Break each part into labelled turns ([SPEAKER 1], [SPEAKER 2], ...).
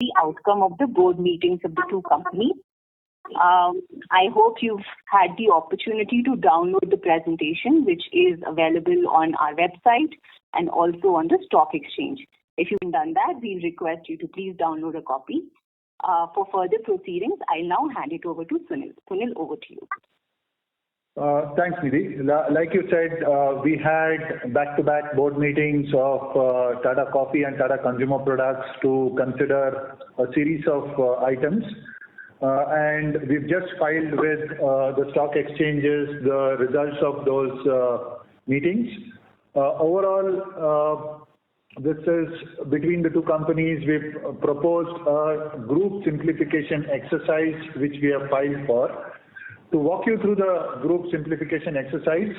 [SPEAKER 1] the outcome of the board meetings of the two companies. I hope you've had the opportunity to download the presentation, which is available on our website and also on the stock exchange. If you've done that, we request you to please download a copy. For further proceedings, I'll now hand it over to Sunil. Sunil, over to you.
[SPEAKER 2] Thanks, Nidhi. Like you said, we had back-to-back board meetings of Tata Coffee and Tata Consumer Products to consider a series of items. And we've just filed with the stock exchanges the results of those meetings. Overall, this is between the two companies. We've proposed a group simplification exercise which we have filed for. To walk you through the group simplification exercise,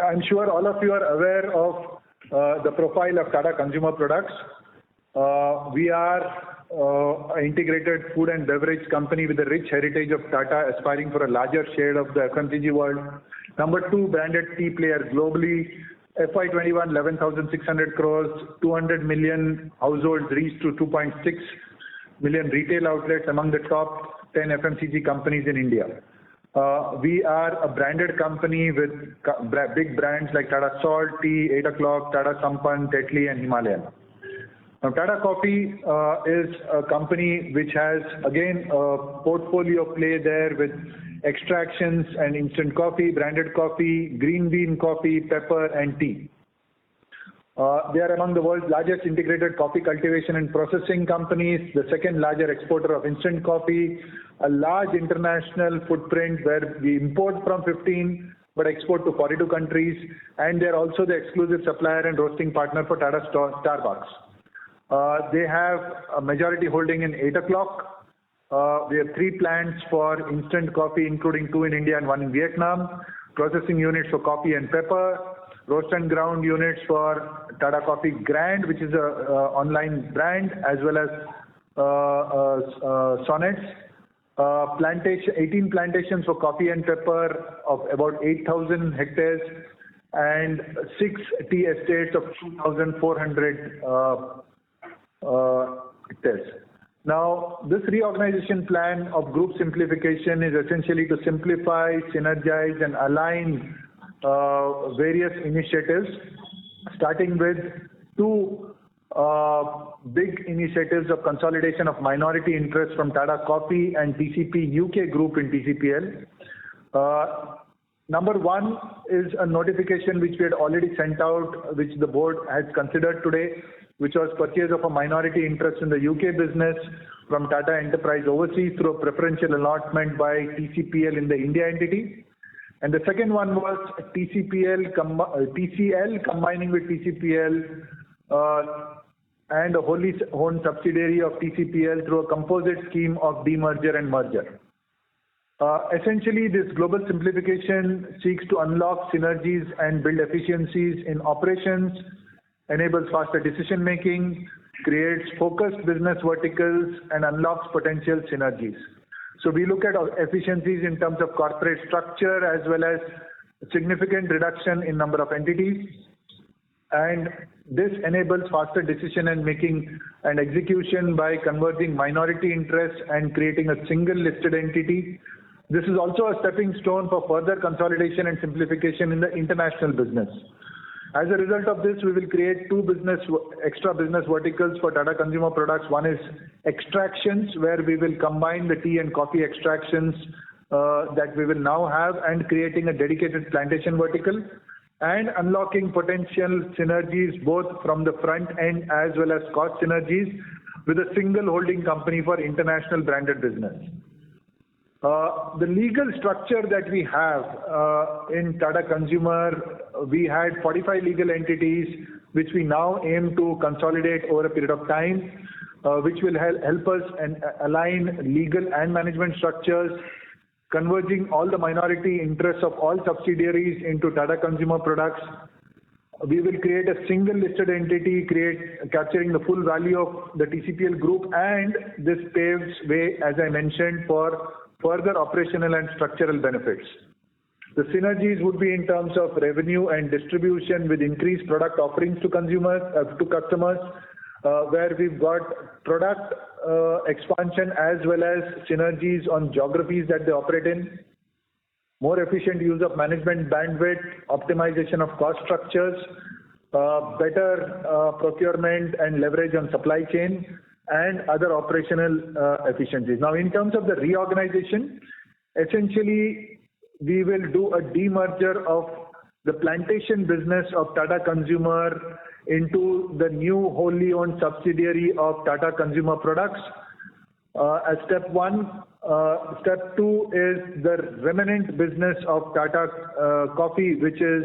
[SPEAKER 2] I'm sure all of you are aware of the profile of Tata Consumer Products. We are an integrated food and beverage company with a rich heritage of Tata, aspiring for a larger share of the FMCG world. Number 2 branded tea player globally. FY21, 11,600 crores, 200 million households reached to 2.6 million retail outlets, among the top 10 FMCG companies in India. We are a branded company with big brands like Tata Salt, Tea, 8 O'Clock, Tata Sampann, Tetley and Himalayan. Now, Tata Coffee is a company which has, again, a portfolio play there with extractions and instant coffee, branded coffee, green bean coffee, pepper and tea. They are among the world's largest integrated coffee cultivation and processing companies, the second largest exporter of instant coffee, a large international footprint where we import from 15 but export to 42 countries, and they are also the exclusive supplier and roasting partner for Tata Starbucks. They have a majority holding in 8 O'Clock. We have 3 plants for instant coffee, including 2 in India and 1 in Vietnam, processing units for coffee and pepper, roast and ground units for Tata Coffee Grand, which is a online brand, as well as Sonnets. 18 plantations for coffee and pepper of about 8,000 hectares, and 6 tea estates of 2,400 hectares. Now, this reorganization plan of group simplification is essentially to simplify, synergize and align various initiatives, starting with 2 big initiatives of consolidation of minority interest from Tata Coffee and TCP UK Group in TCPL. Number 1 is a notification which we had already sent out, which the board has considered today, which was purchase of a minority interest in the UK business from Tata Enterprise Overseas through a preferential allotment by TCPL in the India entity. And the second one was TCL combining with TCPL and a wholly owned subsidiary of TCPL through a composite scheme of demerger and merger. Essentially, this global simplification seeks to unlock synergies and build efficiencies in operations, enables faster decision making, creates focused business verticals, and unlocks potential synergies. So we look at efficiencies in terms of corporate structure as well as significant reduction in number of entities. And this enables faster decision and making and execution by converging minority interests and creating a single listed entity. This is also a stepping stone for further consolidation and simplification in the international business. As a result of this, we will create 2 extra business verticals for Tata Consumer Products. One is extractions, where we will combine the tea and coffee extractions that we will now have and creating a dedicated plantation vertical, and unlocking potential synergies both from the front end as well as cost synergies with a single holding company for international branded business. The legal structure that we have in Tata Consumer, we had 45 legal entities which we now aim to consolidate over a period of time, which will help us and align legal and management structures, converging all the minority interests of all subsidiaries into Tata Consumer Products, We will create a single listed entity, capturing the full value of the TCPL group, and this paves way, as I mentioned, for further operational and structural benefits. The synergies would be in terms of revenue and distribution with increased product offerings to customers, where we've got product expansion as well as synergies on geographies that they operate in, more efficient use of management bandwidth, optimization of cost structures, better procurement and leverage on supply chain, and other operational efficiencies. Now, in terms of the reorganization, essentially, we will do a demerger of the plantation business of Tata Consumer into the new wholly owned subsidiary of Tata Consumer Products as step one. Step two is the remnant business of Tata Coffee, which is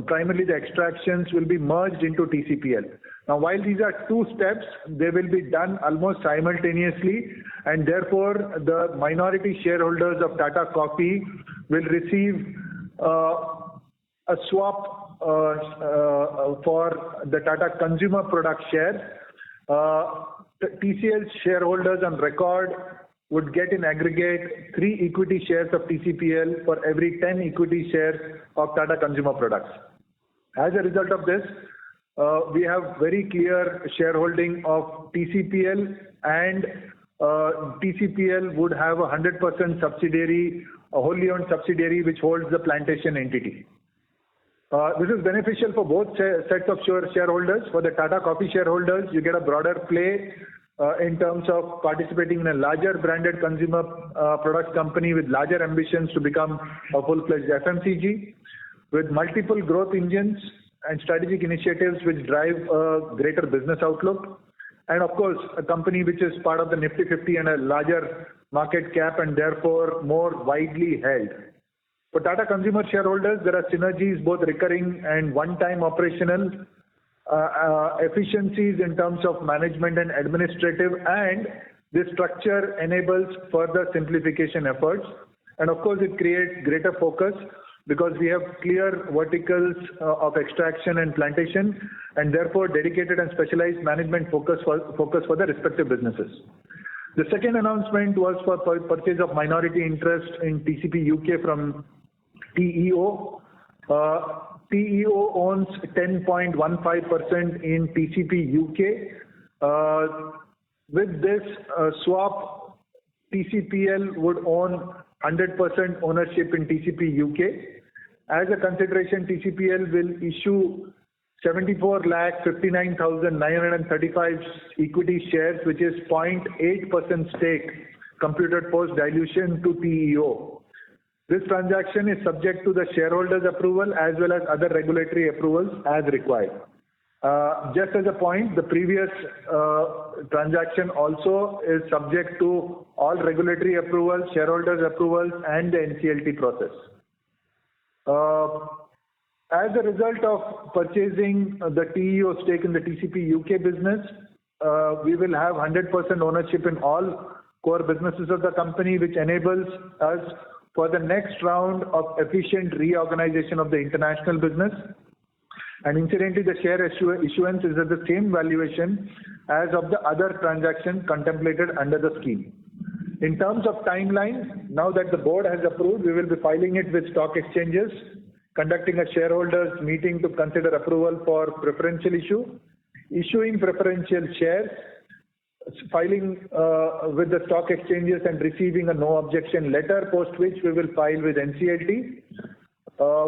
[SPEAKER 2] primarily the extractions, will be merged into TCPL. Now, while these are two steps, they will be done almost simultaneously, and therefore the minority shareholders of Tata Coffee will receive a swap for the Tata Consumer Product share. TCL shareholders on record would get in aggregate 3 equity shares of TCPL for every 10 equity shares of Tata Consumer Products. As a result of this, we have very clear shareholding of TCPL, and TCPL would have a 100% subsidiary, a wholly owned subsidiary which holds the plantation entity. This is beneficial for both sets of shareholders. For the Tata Coffee shareholders, you get a broader play in terms of participating in a larger branded consumer products company with larger ambitions to become a full-fledged FMCG, with multiple growth engines and strategic initiatives which drive a greater business outlook. And of course, a company which is part of the Nifty 50 and a larger market cap and therefore more widely held. For Tata Consumer shareholders, there are synergies, both recurring and one-time operational efficiencies in terms of management and administrative, and this structure enables further simplification efforts. And of course, it creates greater focus because we have clear verticals of extraction and plantation, and therefore dedicated and specialized management focus for the respective businesses. The second announcement was for purchase of minority interest in TCP UK from TEO. TEO owns 10.15% in TCP UK. With this swap, TCPL would own 100% ownership in TCP UK. As a consideration, TCPL will issue 74,59,935 equity shares, which is 0.8% stake computed post dilution to TEO. This transaction is subject to the shareholders' approval as well as other regulatory approvals as required. Just as a point, the previous transaction also is subject to all regulatory approvals, shareholders' approvals, and the NCLT process. As a result of purchasing the TEO stake in the TCP UK business, we will have 100% ownership in all core businesses of the company, which enables us for the next round of efficient reorganization of the international business. And incidentally, the share issuance is at the same valuation as of the other transaction contemplated under the scheme. In terms of timeline, now that the board has approved, we will be filing it with stock exchanges, conducting a shareholders meeting to consider approval for preferential issue, issuing preferential shares, filing with the stock exchanges and receiving a no objection letter, post which we will file with NCLT.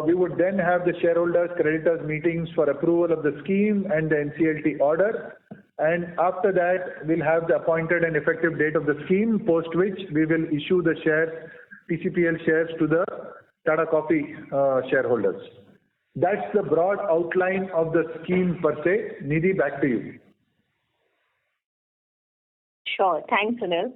[SPEAKER 2] We would then have the shareholders creditors meetings for approval of the scheme and the NCLT order, and after that we'll have the appointed and effective date of the scheme, post which we will issue the shares, TCPL shares, to the Tata Coffee shareholders. That's the broad outline of the scheme per se. Nidhi, back to you.
[SPEAKER 1] Sure. Thanks, Anil.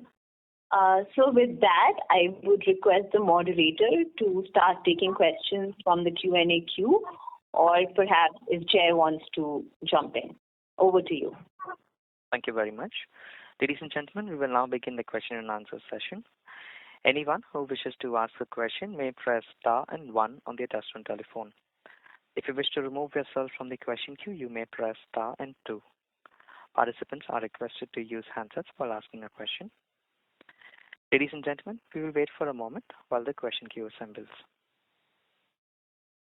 [SPEAKER 1] So with that, I would request the moderator to start taking questions from the Q&A queue, or perhaps if Chair wants to jump in. Over to you.
[SPEAKER 3] Thank you very much. Ladies and gentlemen, we will now begin the question and answer session. Anyone who wishes to ask a question may press star and one on their touchtone telephone. If you wish to remove yourself from the question queue, you may press star and 2. Participants are requested to use handsets while asking a question. Ladies and gentlemen, we will wait for a moment while the question queue assembles.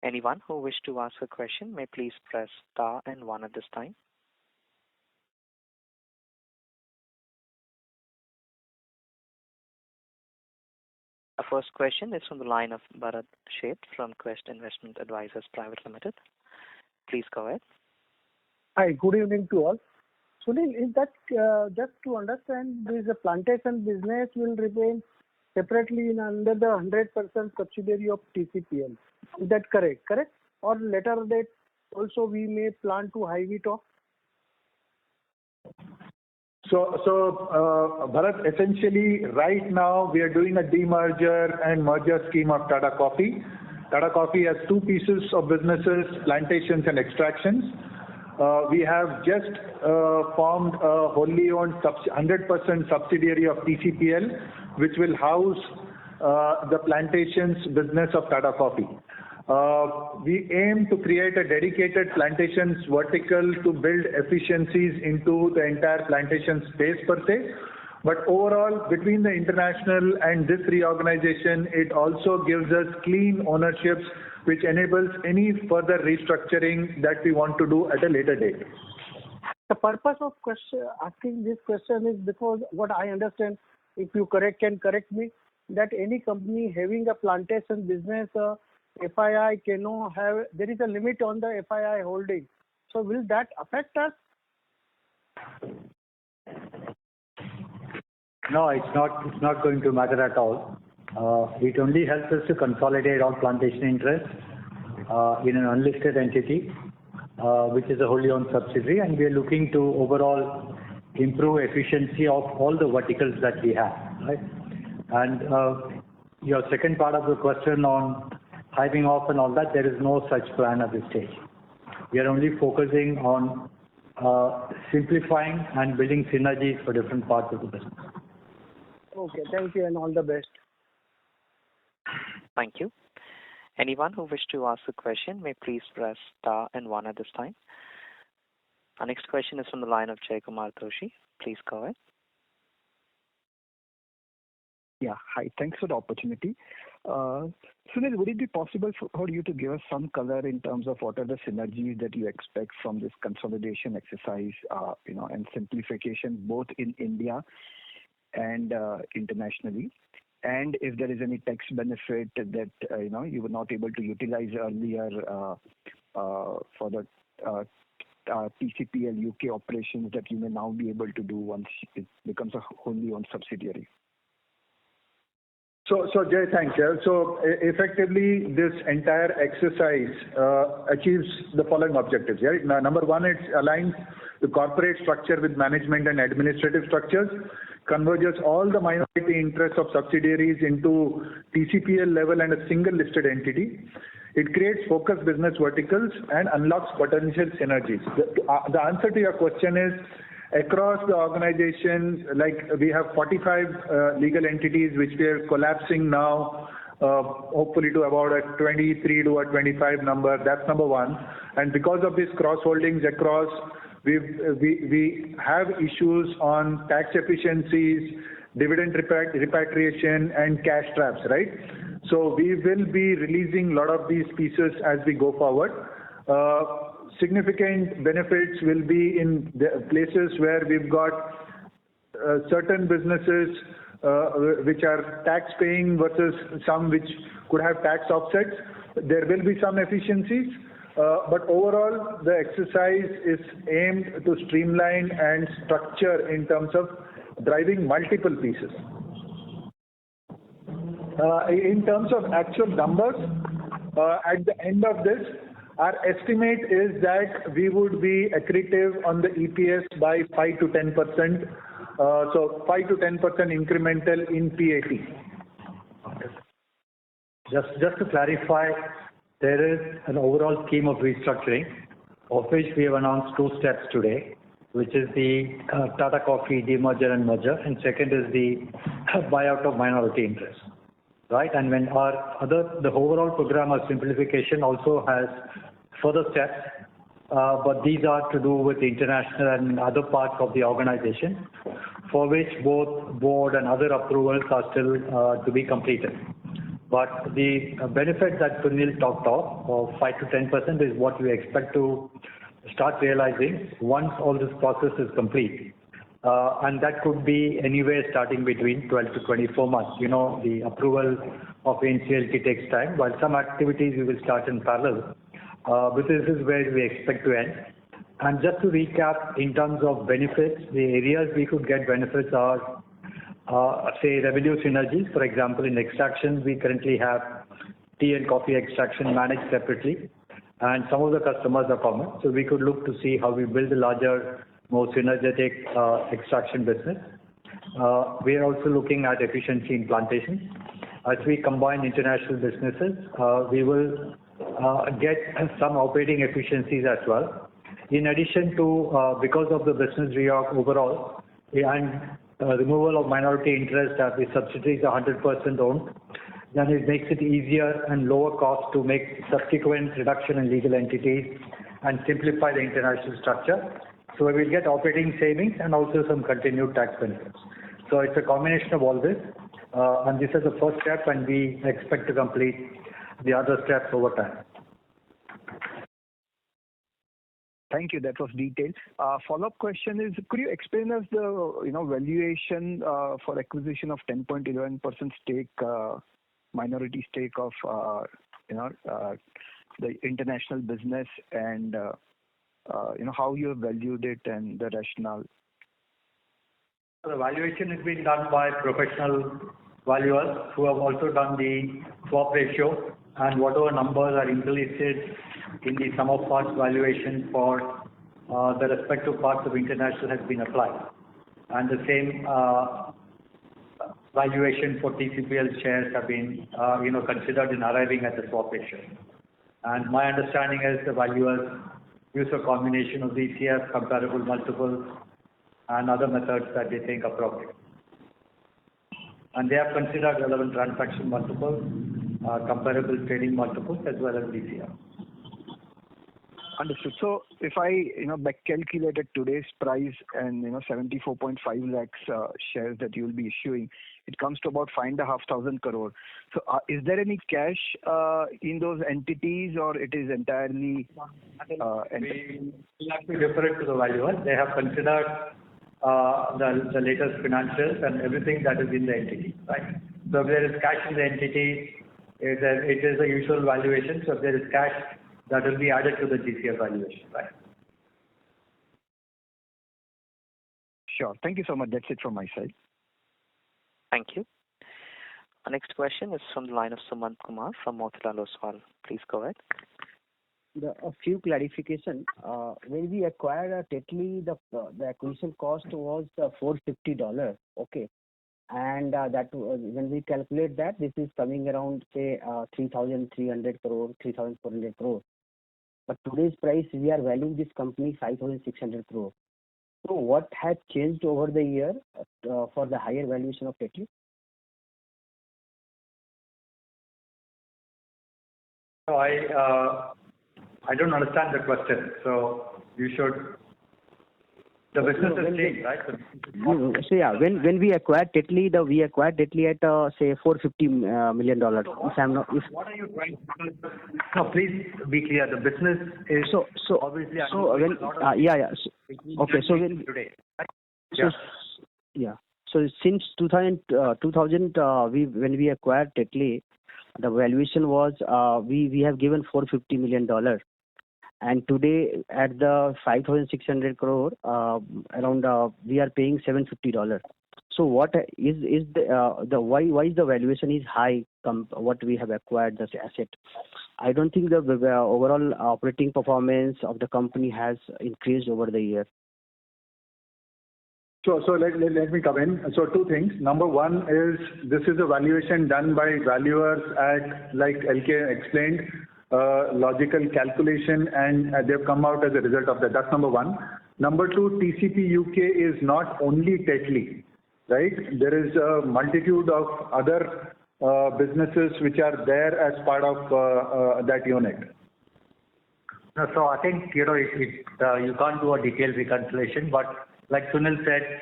[SPEAKER 3] Anyone who wishes to ask a question may please press star and 1 at this time. Our first question is from the line of Bharat Sheth from Quest Investment Advisors Private Limited. Please go ahead.
[SPEAKER 4] Hi, good evening to all. Sunil, is that just to understand, this plantation business will remain separately under the 100% subsidiary of TCPL. Is that correct? Correct? Or later that also we may plan to hive it off?
[SPEAKER 2] So Bharat, essentially right now we are doing a demerger and merger scheme of Tata Coffee. Tata Coffee has two pieces of businesses, plantations and extractions. We have just formed a wholly owned 100% subsidiary of TCPL, which will house the plantations business of Tata Coffee. We aim to create a dedicated plantations vertical to build efficiencies into the entire plantation space per se. But overall, between the international and this reorganization, it also gives us clean ownerships, which enables any further restructuring that we want to do at a later date.
[SPEAKER 4] The purpose of asking this question is because what I understand, if you can correct me, that any company having a plantation business, FII cannot have, there is a limit on the FII holding. So will that affect us?
[SPEAKER 5] No, it's not going to matter at all. It only helps us to consolidate all plantation interests in an unlisted entity, which is a wholly owned subsidiary, and we are looking to overall improve efficiency of all the verticals that we have. Right? And your second part of the question on hiving off and all that, there is no such plan at this stage. We are only focusing on simplifying and building synergies for different parts of the business.
[SPEAKER 4] Okay, thank you and all the best.
[SPEAKER 3] Thank you. Anyone who wishes to ask a question may please press star and 1 at this time. Our next question is from the line of Jay Kumar Doshi. Please go ahead.
[SPEAKER 6] Yeah, hi. Thanks for the opportunity. Sunil, would it be possible for you to give us some color in terms of what are the synergies that you expect from this consolidation exercise, and simplification both in India and internationally? And if there is any tax benefit that you were not able to utilize earlier for the TCPL UK operations that you may now be able to do once it becomes a wholly owned subsidiary.
[SPEAKER 2] So Jay, thanks. So effectively, this entire exercise achieves the following objectives. Right? Now, number one, it aligns the corporate structure with management and administrative structures, converges all the minority interests of subsidiaries into TCPL level and a single listed entity. It creates focused business verticals and unlocks potential synergies. The answer to your question is, across the organization, like we have 45 legal entities which we are collapsing now, hopefully to about a 23 to a 25 number. That's number one. And because of these cross holdings across, we have issues on tax efficiencies, dividend repatriation, and cash traps. Right. So we will be releasing a lot of these pieces as we go forward. Significant benefits will be in the places where we've got certain businesses which are tax paying versus some which could have tax offsets. There will be some efficiencies, but overall the exercise is aimed to streamline and structure in terms of driving multiple pieces. In terms of actual numbers, at the end of this, our estimate is that we would be accretive on the EPS by 5 to 10%. So 5 to 10% incremental in PAT.
[SPEAKER 5] Just to clarify, there is an overall scheme of restructuring, of which we have announced 2 steps today, which is the Tata Coffee demerger and merger, and second is the buyout of minority interest. Right, and when the overall program of simplification also has further steps, but these are to do with international and other parts of the organization, for which both board and other approvals are still to be completed. But the benefit that Sunil talked of 5 to 10% is what we expect to start realizing once all this process is complete. And that could be anywhere starting between 12 to 24 months. You know, the approval of NCLT takes time, while some activities we will start in parallel. But this is where we expect to end. And just to recap, in terms of benefits, the areas we could get benefits are, say, revenue synergies. For example, in extraction, we currently have tea and coffee extraction managed separately, and some of the customers are common. So we could look to see how we build a larger, more synergetic extraction business. We are also looking at efficiency in plantations. As we combine international businesses, we will get some operating efficiencies as well. In addition to, because of the business reorg overall and removal of minority interest as the subsidiaries are 100% owned, then it makes it easier and lower cost to make subsequent reduction in legal entities and simplify the international structure. So we will get operating savings and also some continued tax benefits. So it's a combination of all this, and this is the first step, and we expect to complete the other steps over time.
[SPEAKER 6] Thank you. That was detailed. Follow-up question is, could you explain us the valuation for acquisition of 10.11% stake, minority stake of the international business, and how you have valued it and the rationale?
[SPEAKER 5] The valuation has been done by professional valuers who have also done the swap ratio, and whatever numbers are implicit in the sum of parts valuation for the respective parts of international has been applied. And the same valuation for TCPL shares have been considered in arriving at the swap ratio. And my understanding is the valuers use a combination of DCF, comparable multiples, and other methods that they think appropriate. And they have considered relevant transaction multiples, comparable trading multiples, as well as DCF.
[SPEAKER 6] Understood. So if I back calculated today's price and 74.5 lakhs shares that you will be issuing, it comes to about 5,500 crore. So is there any cash in those entities, or it is entirely?
[SPEAKER 5] We have to refer it to the valuers. They have considered the latest financials and everything that is in the entity, right? So if there is cash in the entity, it is a usual valuation. So if there is cash, that will be added to the DCF valuation, right?
[SPEAKER 6] Sure. Thank you so much. That's it from my side.
[SPEAKER 3] Thank you. Our next question is from the line of Sumant Kumar from Motilal Oswal. Please go ahead.
[SPEAKER 7] A few clarification. When we acquired Tetley, the acquisition cost was $450. Okay, and that when we calculate that, this is coming around say 3,300 crore, 3,400 crore. But today's price, we are valuing this company 5,600 crore. So what has changed over the year for the higher valuation of Tetley?
[SPEAKER 5] So I don't understand the question. So you should. The business has changed, right?
[SPEAKER 7] So yeah, when we acquired Tetley, we acquired Tetley at say $450 million.
[SPEAKER 5] What are you trying to do? No, please be clear. The business is obviously.
[SPEAKER 7] Okay. So when
[SPEAKER 5] today.
[SPEAKER 7] So since 2000 when we acquired Tetley, the valuation was we have given $450 million. And today, at the 5,600 crore, around we are paying $750. So what is the why is the valuation is high what we have acquired this asset? I don't think the overall operating performance of the company has increased over the year.
[SPEAKER 2] So let me come in. So two things. Number one is this is a valuation done by valuers at, like LK explained, logical calculation, and they've come out as a result of that. That's number one. Number two, TCP UK is not only Tetley, right? There is a multitude of other businesses which are there as part of that unit.
[SPEAKER 5] No, so I think, you can't do a detailed reconciliation, but like Sunil said,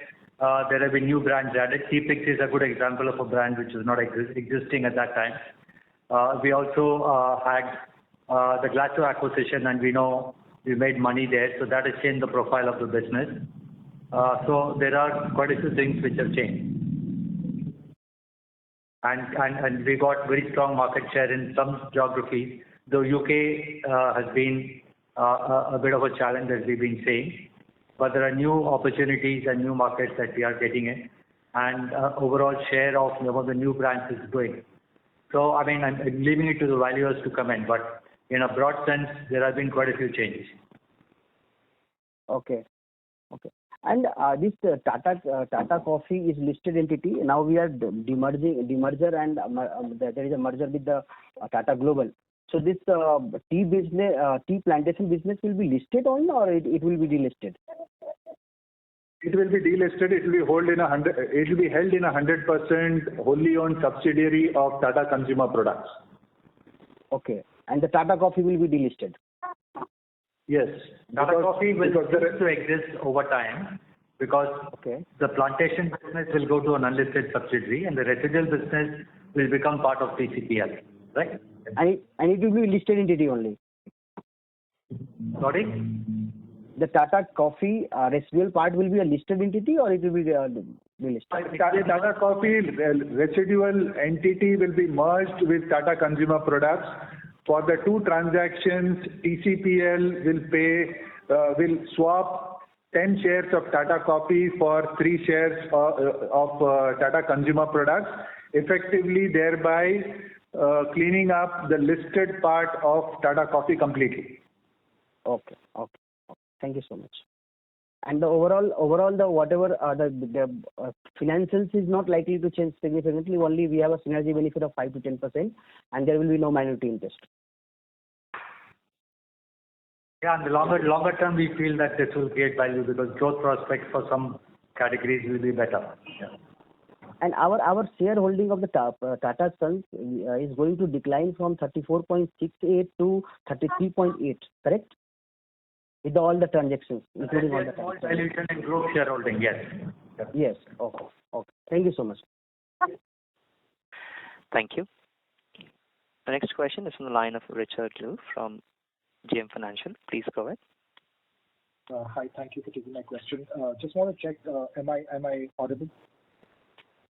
[SPEAKER 5] there have been new brands added. T-Pix is a good example of a brand which was not existing at that time. We also had the Glasso acquisition, and we know we made money there, so that has changed the profile of the business. So there are quite a few things which have changed. And we got very strong market share in some geographies. The UK has been a bit of a challenge, as we've been saying, but there are new opportunities and new markets that we are getting in, and overall share of the new brands is growing. So I mean, I'm leaving it to the valuers to comment, but in a broad sense, there have been quite a few changes.
[SPEAKER 7] Okay. And this Tata Coffee is listed entity. Now we are demerger, and there is a merger with the Tata Global. So this tea plantation business will be listed on, or it will be delisted?
[SPEAKER 2] It will be delisted. It will be held in 100% wholly owned subsidiary of Tata Consumer Products.
[SPEAKER 7] Okay. And the Tata Coffee will be delisted?
[SPEAKER 5] Yes. Tata Coffee will continue to exist over time because the plantation business will go to an unlisted subsidiary, and the residual business will become part of TCPL, right?
[SPEAKER 7] And it will be listed entity only?
[SPEAKER 5] Sorry?
[SPEAKER 7] The Tata Coffee residual part will be a listed entity, or it will be delisted?
[SPEAKER 2] Tata Coffee residual entity will be merged with Tata Consumer Products. For the two transactions, TCPL will swap 10 shares of Tata Coffee for 3 shares of Tata Consumer Products, effectively thereby cleaning up the listed part of Tata Coffee completely.
[SPEAKER 7] Okay. Thank you so much. And the overall the whatever the financials is not likely to change significantly. Only we have a synergy benefit of 5 to 10%, and there will be no minority interest.
[SPEAKER 5] Yeah, in the longer term, we feel that this will create value because growth prospects for some categories will be better. Yeah.
[SPEAKER 7] And our shareholding of the Tata Sons is going to decline from 34.68 to 33.8, correct? With all the transactions, including all the transactions.
[SPEAKER 5] Small dilution in group shareholding, yes.
[SPEAKER 7] Yes. Okay. Thank you so much.
[SPEAKER 3] Thank you. The next question is from the line of Richard Liu from JM Financial. Please go ahead.
[SPEAKER 8] Hi, thank you for taking my question. Just want to check, am I audible?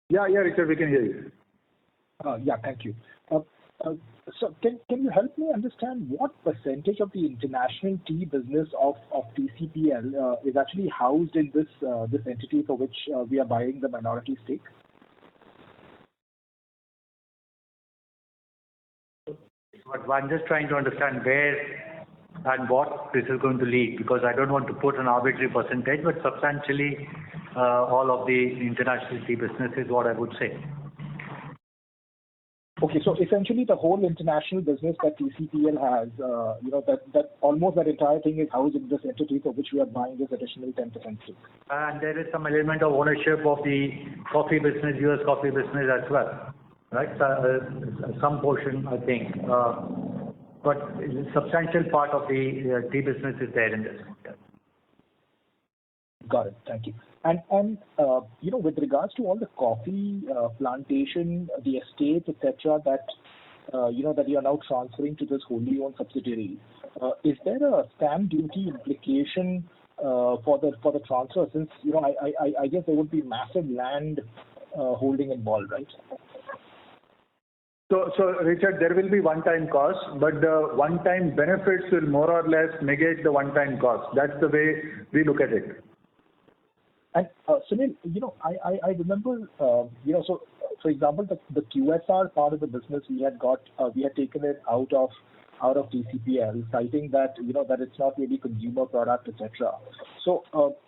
[SPEAKER 2] Yeah, Richard, we can hear you.
[SPEAKER 8] Yeah, thank you. So can you help me understand what percentage of the international tea business of TCPL is actually housed in this entity for which we are buying the minority stake?
[SPEAKER 5] But I'm just trying to understand where and what this is going to lead, because I don't want to put an arbitrary percentage, but substantially all of the international tea business is what I would say.
[SPEAKER 8] Okay, so essentially the whole international business that TCPL has, that almost that entire thing is housed in this entity for which we are buying this additional 10% stake.
[SPEAKER 5] And there is some element of ownership of the coffee business, US coffee business as well, right? Some portion, I think, but a substantial part of the tea business is there in this.
[SPEAKER 8] Got it. Thank you. And with regards to all the coffee plantation, the estates, etc., that that you are now transferring to this wholly owned subsidiary, is there a stamp duty implication for the transfer? Since I guess there would be massive land holding involved, right?
[SPEAKER 2] So Richard, there will be one-time cost, but the one-time benefits will more or less negate the one-time cost. That's the way we look at it.
[SPEAKER 8] And Sunil, I remember, so for example, the QSR part of the business we had taken it out of TCPL, citing that that it's not really consumer product, etc. So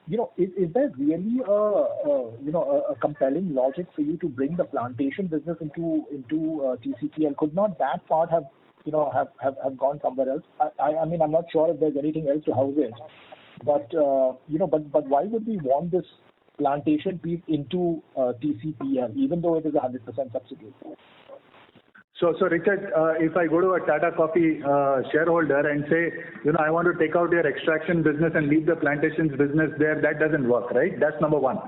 [SPEAKER 8] is there really a compelling logic for you to bring the plantation business into TCPL? Could not that part have gone somewhere else? I mean, I'm not sure if there's anything else to house it. But but why would we want this plantation piece into TCPL, even though it is a 100% subsidiary?
[SPEAKER 2] So Richard, if I go to a Tata Coffee shareholder and say, I want to take out your extraction business and leave the plantations business there, that doesn't work, right? That's number one.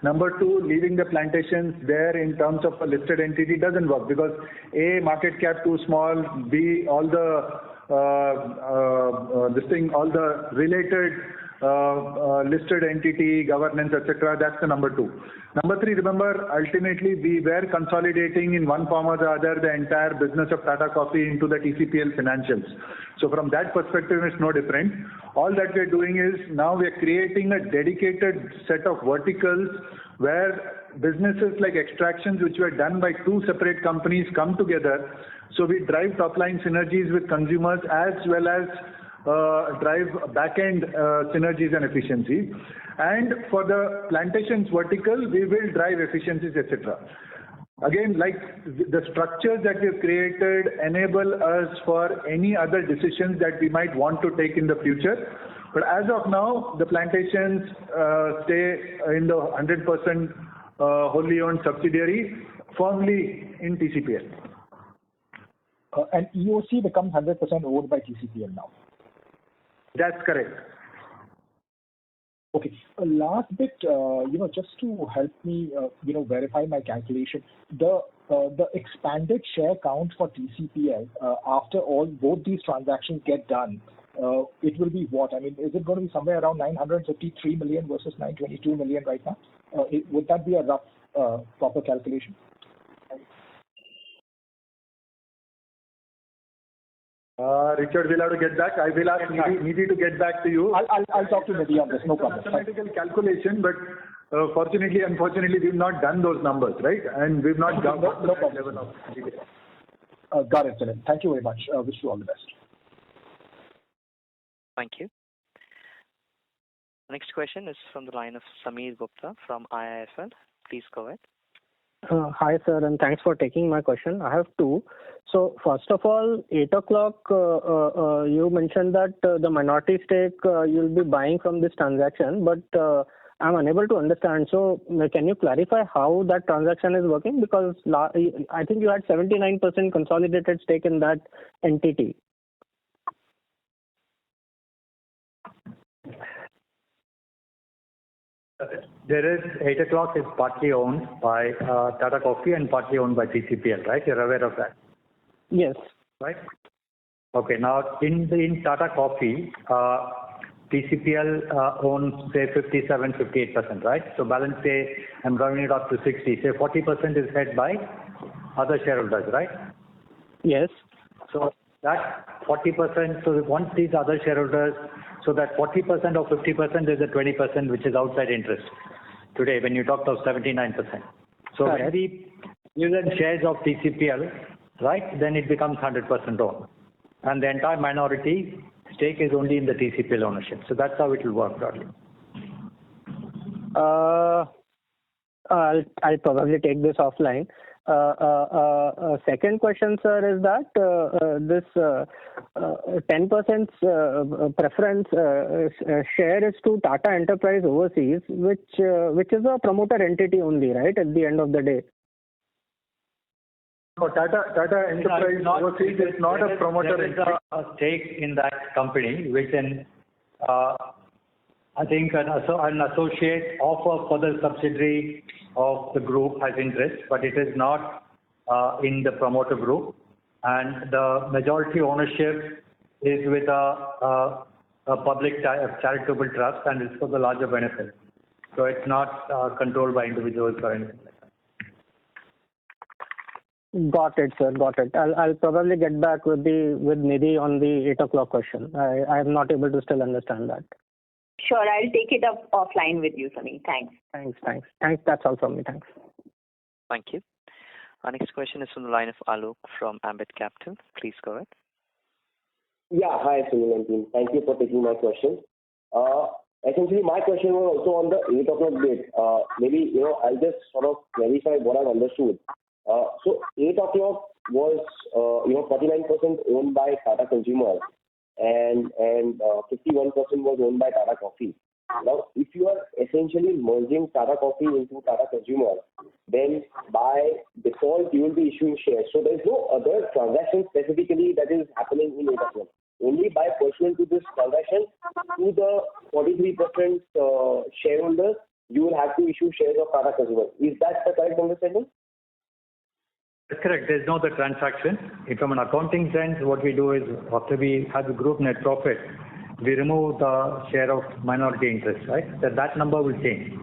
[SPEAKER 2] Number two, leaving the plantations there in terms of a listed entity doesn't work because A, market cap too small, B, all the all the related listed entity, governance, etc. That's the number two. Number three, remember, ultimately we were consolidating in one form or the other the entire business of Tata Coffee into the TCPL financials. So from that perspective, it's no different. All that we're doing is now we're creating a dedicated set of verticals where businesses like extractions, which were done by two separate companies, come together. So we drive top line synergies with consumers as well as drive back-end synergies and efficiencies. And for the plantations vertical, we will drive efficiencies, etc. Again, like the structures that we've created enable us for any other decisions that we might want to take in the future. But as of now, the plantations stay in the 100% wholly owned subsidiary, firmly in TCPL.
[SPEAKER 8] And EOC becomes 100% owned by TCPL now.
[SPEAKER 2] That's correct.
[SPEAKER 8] Okay. Last bit, just to help me, verify my calculation, the expanded share count for TCPL after both these transactions get done, it will be what? I mean, is it going to be somewhere around 953 million versus 922 million right now? Would that be a rough, proper calculation?
[SPEAKER 2] Richard, we'll have to get back. I will ask Nidhi to get back to you.
[SPEAKER 8] I'll talk to Nidhi on this, no problem.
[SPEAKER 2] Mathematical calculation, but unfortunately, we've not done those numbers, right? And we've not gone to that level of detail.
[SPEAKER 8] Got it, Sunil. Thank you very much. Wish you all the best.
[SPEAKER 3] Thank you. Next question is from the line of Sameer Gupta from IIFL. Please go ahead.
[SPEAKER 9] Hi, sir, and thanks for taking my question. I have two. So, first of all, 8 o'clock, you mentioned that the minority stake you'll be buying from this transaction, but I'm unable to understand. So, can you clarify how that transaction is working? Because I think you had 79% consolidated stake in that entity.
[SPEAKER 5] There is 8 o'clock is partly owned by Tata Coffee and partly owned by TCPL, right? You're aware of that?
[SPEAKER 9] Yes.
[SPEAKER 5] Right? Okay. Now, in Tata Coffee, TCPL owns, say, 57-58%, right? So balance, say, I'm rounding it up to 60. Say 40% is held by other shareholders, right?
[SPEAKER 9] Yes.
[SPEAKER 5] So that 40%, so once these other shareholders, so that 40% or 50% is the 20% which is outside interest today when you talked of 79%. So when we give them shares of TCPL, right, then it becomes 100% owned. And the entire minority stake is only in the TCPL ownership. So that's how it will work broadly.
[SPEAKER 9] I'll probably take this offline. Second question, sir, is that this 10% preference share is to Tata Enterprise Overseas, which is a promoter entity only, right, at the end of the day?
[SPEAKER 2] No, Tata Enterprise Overseas is not a promoter entity.
[SPEAKER 5] There is a stake in that company, which in, I think an associate of a further subsidiary of the group has interest, but it is not in the promoter group. And the majority ownership is with a public charitable trust, and it's for the larger benefit. So it's not controlled by individuals or anything like that.
[SPEAKER 9] Got it, sir. Got it. I'll probably get back with Nidhi on the 8 o'clock question. I am not able to still understand that.
[SPEAKER 1] Sure, I'll take it up offline with you, Sunny. Thanks.
[SPEAKER 9] Thanks. That's all from me. Thanks.
[SPEAKER 3] Thank you. Our next question is from the line of Alok from Ambit Capital. Please go ahead.
[SPEAKER 10] Yeah, hi, Sunil and team. Thank you for taking my question. Essentially, my question was also on the 8 o'clock date. Maybe, I'll just sort of verify what I've understood. So 8 o'clock was, 49% owned by Tata Consumer and 51% was owned by Tata Coffee. Now, if you are essentially merging Tata Coffee into Tata Consumer, then by default you will be issuing shares. So there is no other transaction specifically that is happening in Tata. Only by pursuant to this transaction, to the 43% shareholders, you will have to issue shares of Tata Consumer. Is that the correct understanding?
[SPEAKER 5] That's correct. There's no other transaction. From an accounting sense, what we do is after we have the group net profit, we remove the share of minority interest, right? That number will change.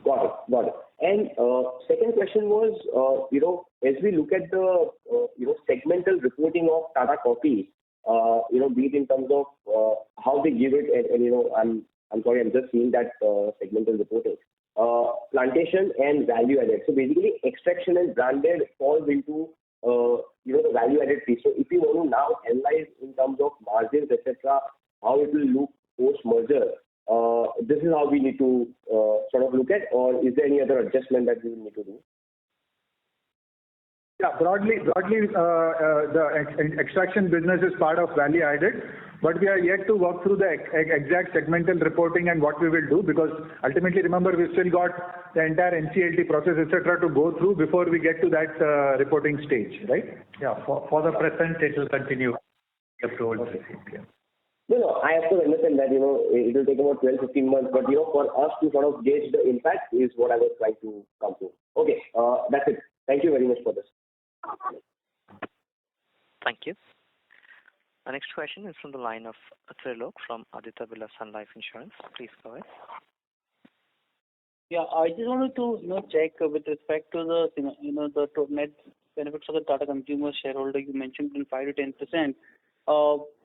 [SPEAKER 10] Got it. And second question was, as we look at the, segmental reporting of Tata Coffee, be it in terms of how they give it, and, I'm sorry, I'm just seeing that segmental reporting. Plantation and value added. So basically, extraction and branded falls into the value added piece. So if you want to now analyze in terms of margins, etc., how it will look post merger, this is how we need to sort of look at, or is there any other adjustment that we will need to do?
[SPEAKER 2] Yeah, broadly, the extraction business is part of value added, but we are yet to work through the exact segmental reporting and what we will do, because ultimately, remember, we've still got the entire NCLT process, etc., to go through before we get to that reporting stage, right?
[SPEAKER 5] Yeah, for the present, it will continue. You have to hold the same. Yeah.
[SPEAKER 10] No, I have to understand that, it will take about 12-15 months, but, for us to sort of gauge the impact is what I was trying to come to. Okay, that's it. Thank you very much for this.
[SPEAKER 3] Thank you. Our next question is from the line of Trilok from Aditya Birla Sun Life Insurance. Please go ahead.
[SPEAKER 11] Yeah, I just wanted to check with respect to the the net benefits of the Tata Consumer shareholder. You mentioned in 5 to 10%.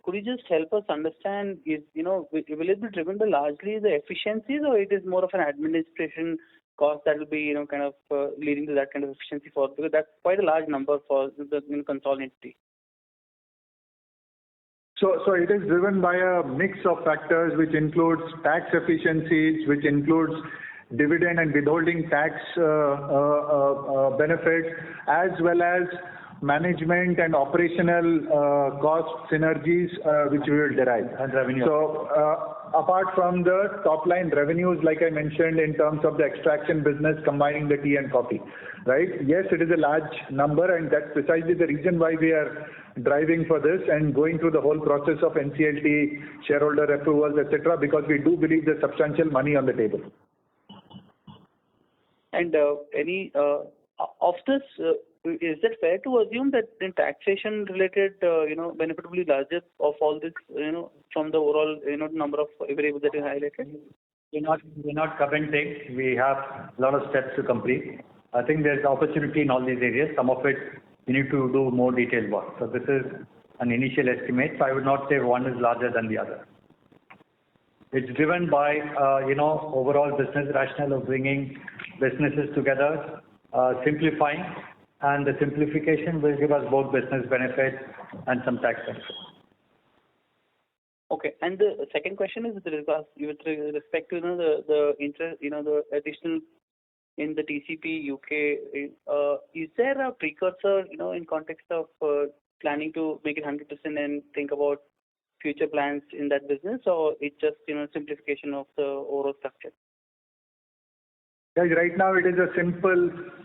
[SPEAKER 11] Could you just help us understand? Will it be driven by largely the efficiencies, or it is more of an administration cost that will be kind of leading to that kind of efficiency for, because that's quite a large number for the consolidated.
[SPEAKER 2] So it is driven by a mix of factors, which includes tax efficiencies, which includes dividend and withholding tax benefits, as well as management and operational cost synergies which we will derive.
[SPEAKER 5] And revenue.
[SPEAKER 2] So apart from the top line revenues, like I mentioned, in terms of the extraction business combining the tea and coffee, right? Yes, it is a large number, and that's precisely the reason why we are driving for this and going through the whole process of NCLT, shareholder approvals, etc., because we do believe there's substantial money on the table.
[SPEAKER 11] And any of this, is it fair to assume that the taxation related benefit will be larger of all this, from the overall number of variables that you highlighted?
[SPEAKER 5] We're not commenting. We have a lot of steps to complete. I think there's opportunity in all these areas. Some of it we need to do more detailed work. So this is an initial estimate. So I would not say one is larger than the other. It's driven by overall business rationale of bringing businesses together, simplifying, and the simplification will give us both business benefits and some tax benefits.
[SPEAKER 11] Okay, and the second question is with respect to the interest, the additional in the TCP UK. Is there a precursor, in context of planning to make it 100% and think about future plans in that business, or it's just simplification of the overall structure?
[SPEAKER 2] Guys, right now it is a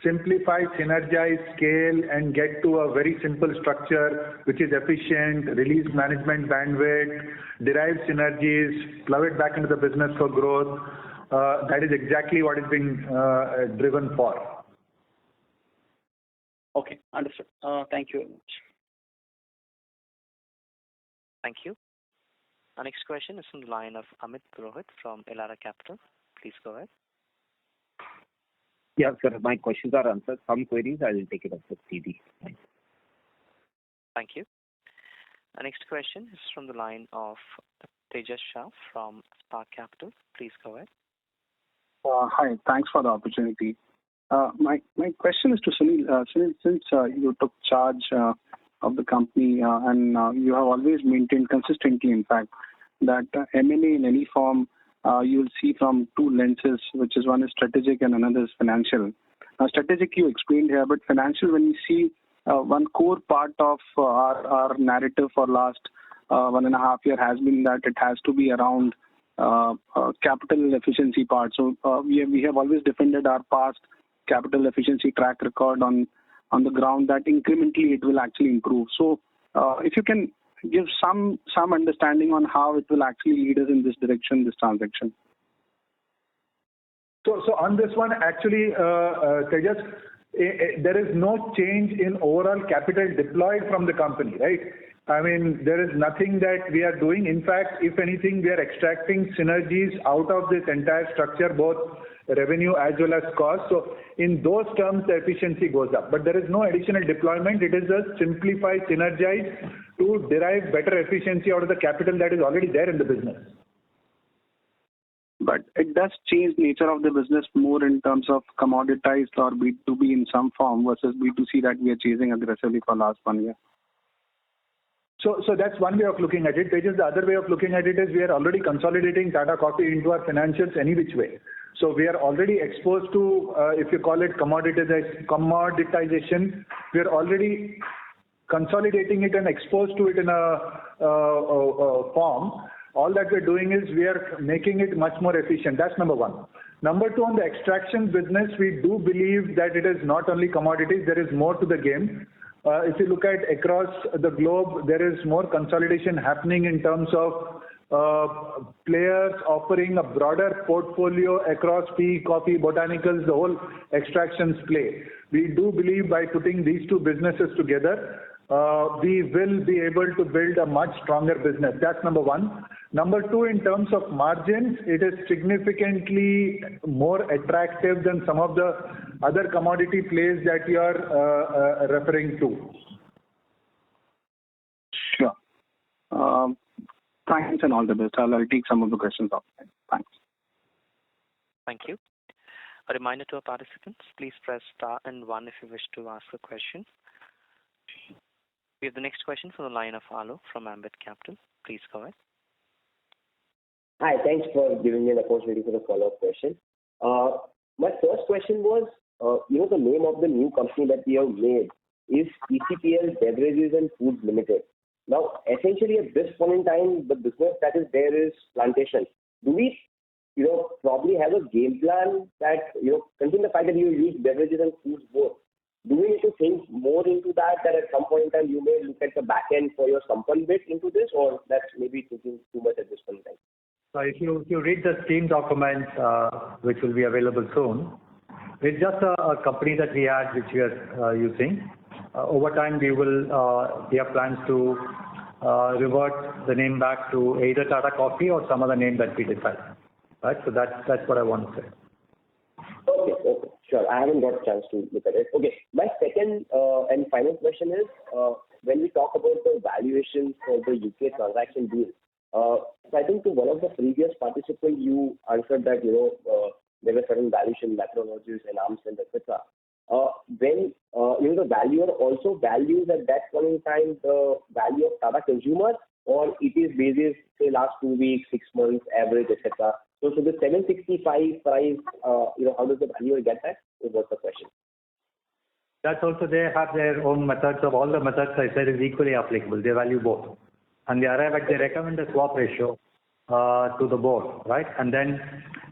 [SPEAKER 2] simplify, synergize, scale, and get to a very simple structure which is efficient, release management bandwidth, derive synergies, plow it back into the business for growth. That is exactly what is being driven for.
[SPEAKER 11] Okay, understood. Thank you very much.
[SPEAKER 3] Thank you. Our next question is from the line of Amit Purohit from Elara Capital. Please go ahead.
[SPEAKER 12] Yeah, sir, my questions are answered. Some queries, I will take it up with CD. Thanks.
[SPEAKER 3] Thank you. Our next question is from the line of Tejas Shah from Spark Capital. Please go ahead.
[SPEAKER 13] Hi, thanks for the opportunity. My question is to Sunil. Sunil, since you took charge of the company and you have always maintained consistently, in fact, that M&A in any form you'll see from two lenses, which is one is strategic and another is financial. Strategic you explained here, but financial, when you see one core part of our narrative for last 1.5 years has been that it has to be around capital efficiency part. So we have always defended our past capital efficiency track record on the ground that incrementally it will actually improve. So if you can give some understanding on how it will actually lead us in this direction, this transaction.
[SPEAKER 2] So on this one, actually, Tejas, there is no change in overall capital deployed from the company, right? I mean, there is nothing that we are doing. In fact, if anything, we are extracting synergies out of this entire structure, both revenue as well as cost. So in those terms, the efficiency goes up. But there is no additional deployment. It is just simplify, synergize to derive better efficiency out of the capital that is already there in the business.
[SPEAKER 13] But it does change nature of the business more in terms of commoditized or B2B in some form versus B2C that we are chasing aggressively for last 1 year.
[SPEAKER 2] So that's one way of looking at it. Tejas, the other way of looking at it is we are already consolidating Tata Coffee into our financials any which way. So we are already exposed to, if you call it commoditization, we are already consolidating it and exposed to it in a form. All that we're doing is we are making it much more efficient. That's number one. Number two, on the extraction business, we do believe that it is not only commodities, there is more to the game. If you look at across the globe, there is more consolidation happening in terms of players offering a broader portfolio across tea, coffee, botanicals, the whole extractions play. We do believe by putting these two businesses together, we will be able to build a much stronger business. That's number one. Number two, in terms of margins, it is significantly more attractive than some of the other commodity plays that you are referring to.
[SPEAKER 13] Sure. Thanks and all the best. I'll take some of the questions off. Thanks.
[SPEAKER 3] Thank you. A reminder to our participants, please press star and 1 if you wish to ask a question. We have the next question from the line of Alo from Ambit Capital. Please go ahead.
[SPEAKER 10] Hi, thanks for giving me an opportunity for the follow-up question. My first question was, the name of the new company that we have made is TCPL Beverages and Foods Limited. Now, essentially at this point in time, the business that is there is plantation. Do we, probably have a game plan that, considering the fact that you use beverages and foods both, do we need to think more into that at some point in time you may look at the back end for your Sampann bit into this, or that's maybe thinking too much at this point in time?
[SPEAKER 5] So if you read the scheme document, which will be available soon, it's just a company that we had which we are using. Over time, we have plans to revert the name back to either Tata Coffee or some other name that we decide. Right? So that's what I want to say.
[SPEAKER 10] Okay, sure. I haven't got a chance to look at it. Okay, my second and final question is, when we talk about the valuation for the UK transaction deal, so I think to one of the previous participants, you answered that, there were certain valuation methodologies and arm's length, etc. When the valuer also values at that point in time the value of Tata Consumers, or it is basis, say, last 2 weeks, 6 months, average, etc. So the 765 price, how does the valuer get that? What's the question?
[SPEAKER 5] That's also, they have their own methods. Of all the methods I said is equally applicable. They value both. And they recommend a swap ratio to the board, right? And then,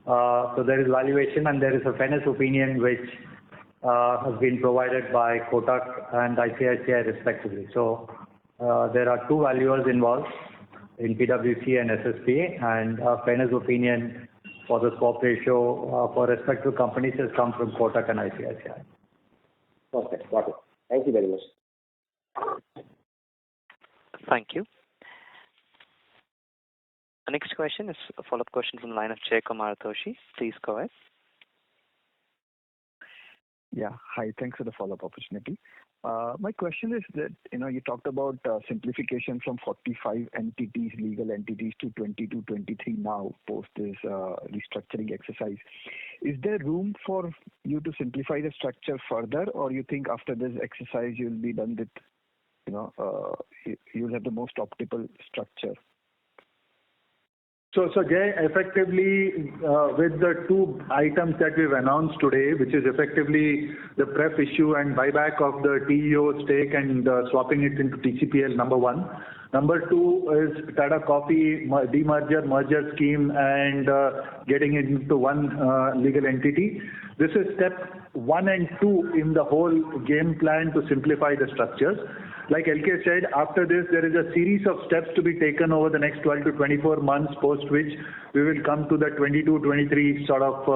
[SPEAKER 5] so there is valuation and there is a fairness opinion which has been provided by Kotak and ICICI respectively. So there are two valuers involved in PwC and SSPA, and a fairness opinion for the swap ratio for respective companies has come from Kotak and ICICI.
[SPEAKER 10] Perfect. Got it. Thank you very much.
[SPEAKER 3] Thank you. The next question is a follow-up question from the line of Jay Kumar Toshi. Please go ahead.
[SPEAKER 6] Yeah. Hi. Thanks for the follow-up opportunity. My question is that, you talked about simplification from 45 entities, legal entities to 22, 23 now post this restructuring exercise. Is there room for you to simplify the structure further, or you think after this exercise you'll be done with, you'll have the most optimal structure?
[SPEAKER 2] So Jay, effectively, with the two items that we've announced today, which is effectively the pref issue and buyback of the TEO stake and swapping it into TCPL, number one. Number two is Tata Coffee demerger, merger scheme and getting it into one legal entity. This is step 1 and 2 in the whole game plan to simplify the structures. Like LK said, after this, there is a series of steps to be taken over the next 12 to 24 months, post which we will come to the 22, 23 sort of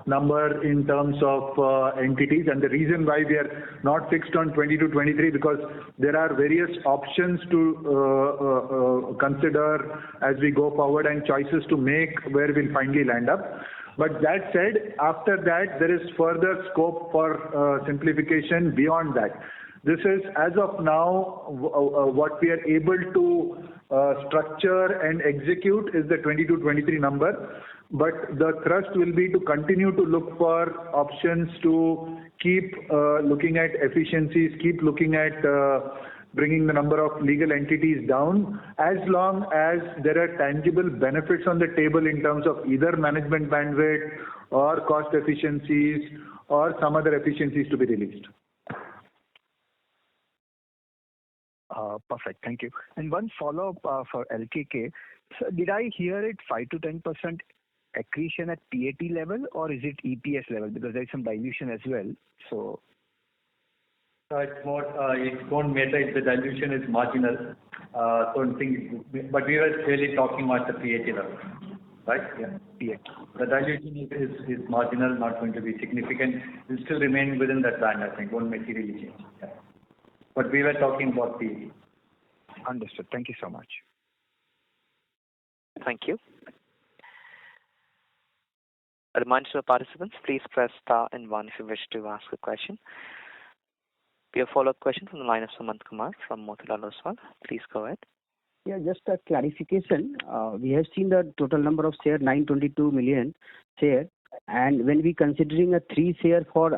[SPEAKER 2] number in terms of entities. And the reason why we are not fixed on 22, 23, because there are various options to consider as we go forward and choices to make where we'll finally land up. But that said, after that, there is further scope for simplification beyond that. This is, as of now, what we are able to structure and execute is the 22-23 number. But the thrust will be to continue to look for options to keep looking at efficiencies, keep looking at bringing the number of legal entities down, as long as there are tangible benefits on the table in terms of either management bandwidth or cost efficiencies or some other efficiencies to be released.
[SPEAKER 6] Perfect. Thank you. And one follow-up for LKK. So did I hear it 5 to 10% accretion at PAT level, or is it EPS level? Because there is some dilution as well. So
[SPEAKER 5] it's more, it won't matter if the dilution is marginal. But we were really talking about the PAT level, right? Yeah. PAT. The dilution is marginal, not going to be significant. It will still remain within that band, I think. Won't materially change. Yeah. But we were talking about PAT.
[SPEAKER 6] Understood. Thank you so much.
[SPEAKER 3] Thank you. A reminder to the participants, please press star and 1 if you wish to ask a question. We have a follow-up question from the line of Sumant Kumar from Motilal Oswal. Please go ahead.
[SPEAKER 7] Yeah, just a clarification. We have seen the total number of share 922 million share, and when we considering a 3 share for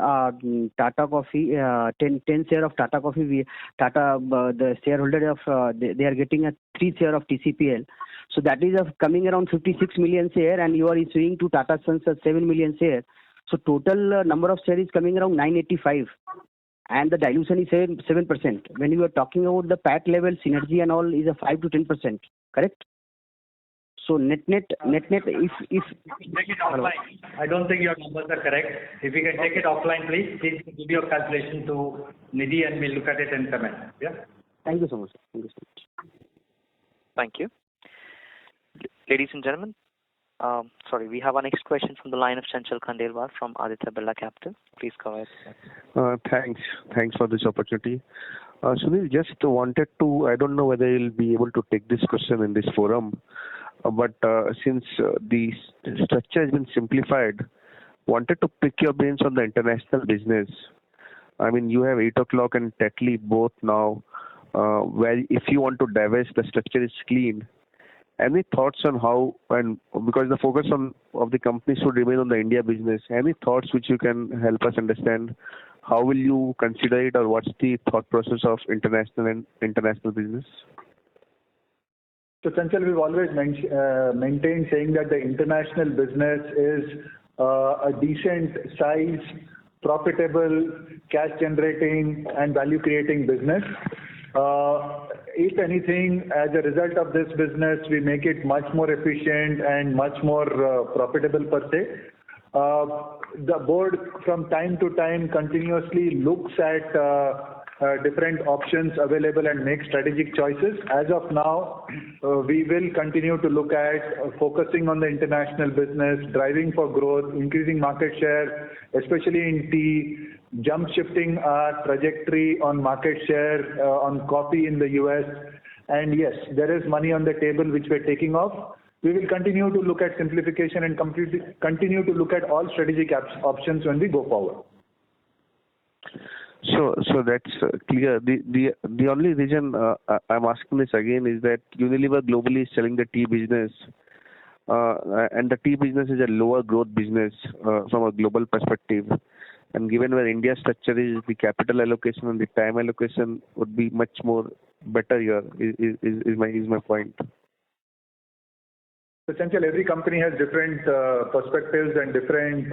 [SPEAKER 7] Tata Coffee, 10 share of Tata Coffee, the shareholder of they are getting a 3 share of TCPL. So that is coming around 56 million share, and you are issuing to Tata Sons 7 million share. So total number of share is coming around 985. And the dilution is 7%. When you are talking about the PAT level, synergy and all is a 5 to 10%, correct? So net, if
[SPEAKER 5] take it offline. I don't think your numbers are correct. If you can take it offline, please give your calculation to Nidhi and we'll look at it and comment. Yeah.
[SPEAKER 7] Thank you so much. Thank you so much.
[SPEAKER 3] Thank you. Ladies and gentlemen, we have our next question from the line of Chanchal Khandelwal from Aditya Birla Capital. Please go ahead.
[SPEAKER 14] Thanks for this opportunity. Sunil, just wanted to, I don't know whether you'll be able to take this question in this forum, but since the structure has been simplified, wanted to pick your brains on the international business. I mean, you have 8 o'clock and Tetley both now, where if you want to divest, the structure is clean. Any thoughts on how, and because the focus of the company should remain on the India business, any thoughts which you can help us understand how will you consider it, or what's the thought process of international business?
[SPEAKER 2] So Chanchal, we've always maintained saying that the international business is a decent size, profitable, cash generating and value creating business. If anything, as a result of this business, we make it much more efficient and much more profitable per se. The board from time to time continuously looks at different options available and make strategic choices. As of now, we will continue to look at focusing on the international business, driving for growth, increasing market share, especially in tea, jump shifting our trajectory on market share on coffee in the US. And yes, there is money on the table which we're taking off. We will continue to look at simplification and continue to look at all strategic options when we go forward.
[SPEAKER 14] So that's clear. The only reason I'm asking this again is that Unilever globally is selling the tea business, and the tea business is a lower growth business from a global perspective. And given where India's structure is, the capital allocation and the time allocation would be much more better here. Is my point.
[SPEAKER 2] Essentially, every company has different perspectives and different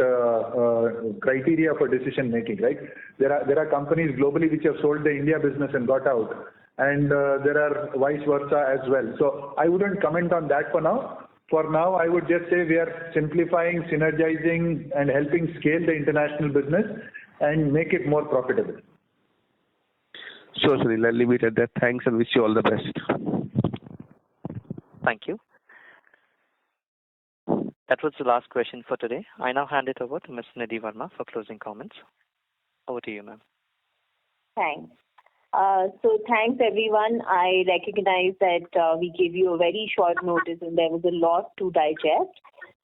[SPEAKER 2] criteria for decision making, right? There are companies globally which have sold the India business and got out, and there are vice versa as well. So I wouldn't comment on that for now. For now, I would just say we are simplifying, synergizing, and helping scale the international business and make it more profitable.
[SPEAKER 14] Sure, Sunil. I'll leave it at that. Thanks and wish you all the best.
[SPEAKER 3] Thank you. That was the last question for today. I now hand it over to Ms. Nidhi Verma for closing comments. Over to you, ma'am.
[SPEAKER 1] Thanks. So thanks everyone. I recognize that we gave you a very short notice and there was a lot to digest.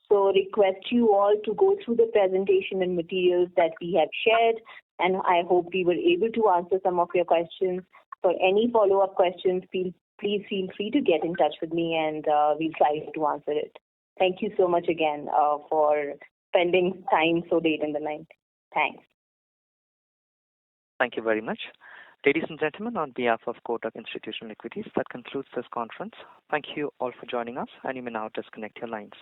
[SPEAKER 1] So request you all to go through the presentation and materials that we have shared, and I hope we were able to answer some of your questions. For any follow-up questions, please feel free to get in touch with me and we'll try to answer it. Thank you so much again for spending time so late in the night. Thanks.
[SPEAKER 3] Thank you very much. Ladies and gentlemen, on behalf of Kotak Institutional Equities, that concludes this conference. Thank you all for joining us, and you may now disconnect your lines.